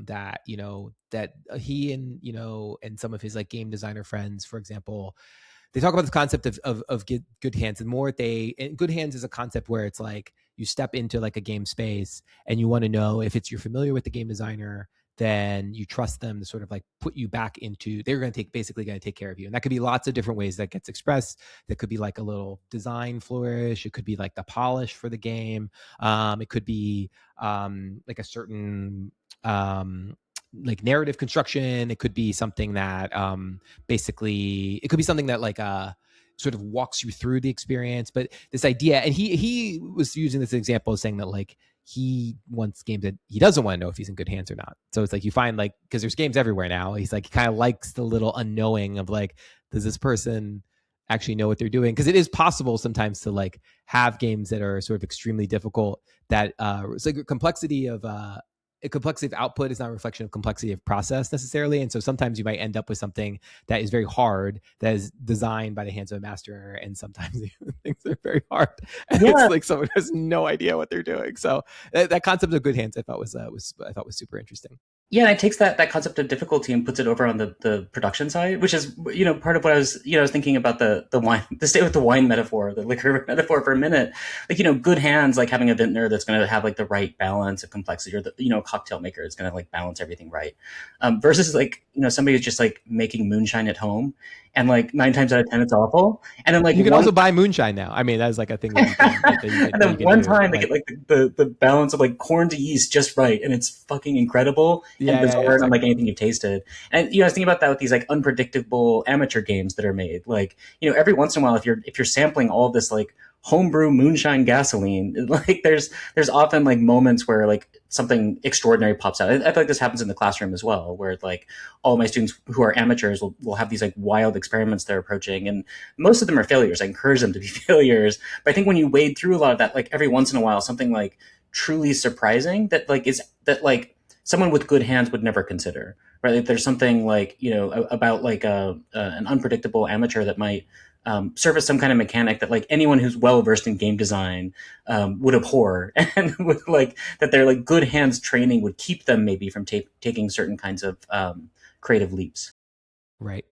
that, that he and, and some of his like game designer friends, for example, they talk about this concept of good hands. And good hands is a concept where it's like you step into like a game space and you want to know if you're familiar with the game designer, then you trust them to sort of like put you back into, they're going to basically going to take care of you. And that could be lots of different ways that gets expressed. That could be like a little design flourish. It could be like the polish for the game. It could be like a certain, like narrative construction. It could be something that basically, it could be something that like sort of walks you through the experience. But this idea, and he was using this example of saying that like he wants games that he doesn't want to know if he's in good hands or not. So it's like you find like, because there's games everywhere now, he's like, he kind of likes the little unknowing of like, does this person actually know what they're doing? Because it is possible sometimes to like have games that are sort of extremely difficult, that it's like a complexity of output is not a reflection of complexity of process necessarily. And so sometimes you might end up with something that is very hard, that is designed by the hands of a master, and sometimes things are very hard. And it's like someone has no idea what they're doing. So that concept of good hands I thought was super interesting. Yeah, and it takes that concept of difficulty and puts it over on the production side, which is, part of what I was thinking about the wine, to stay with the wine metaphor, the liquor metaphor for a minute. Like, good hands, like having a vintner that's going to have like the right balance of complexity, or a cocktail maker is going to like balance everything right. Versus like, somebody who's just like making moonshine at home, and like 9 times out of 10 it's awful. And then like you can also buy moonshine now. I mean, that's like a thing that you can, and then one time they get like the balance of like corn to yeast just right, and it's fucking incredible and bizarre, unlike anything you've tasted. And I was thinking about that with these like unpredictable amateur games that are made. Like, every once in a while, if you're sampling all of this like homebrew moonshine gasoline, like there's often like moments where like something extraordinary pops out. I feel like this happens in the classroom as well, where like all of my students who are amateurs will have these like wild experiments they're approaching, and most of them are failures. I encourage them to be failures, but I think when you wade through a lot of that, like every once in a while something like truly surprising that like someone with good hands would never consider, right? Like there's something like about like an unpredictable amateur that might surface some kind of mechanic that like anyone who's well versed in game design would abhor, and would like that their like good hands training would keep them maybe from taking certain kinds of creative leaps. Right.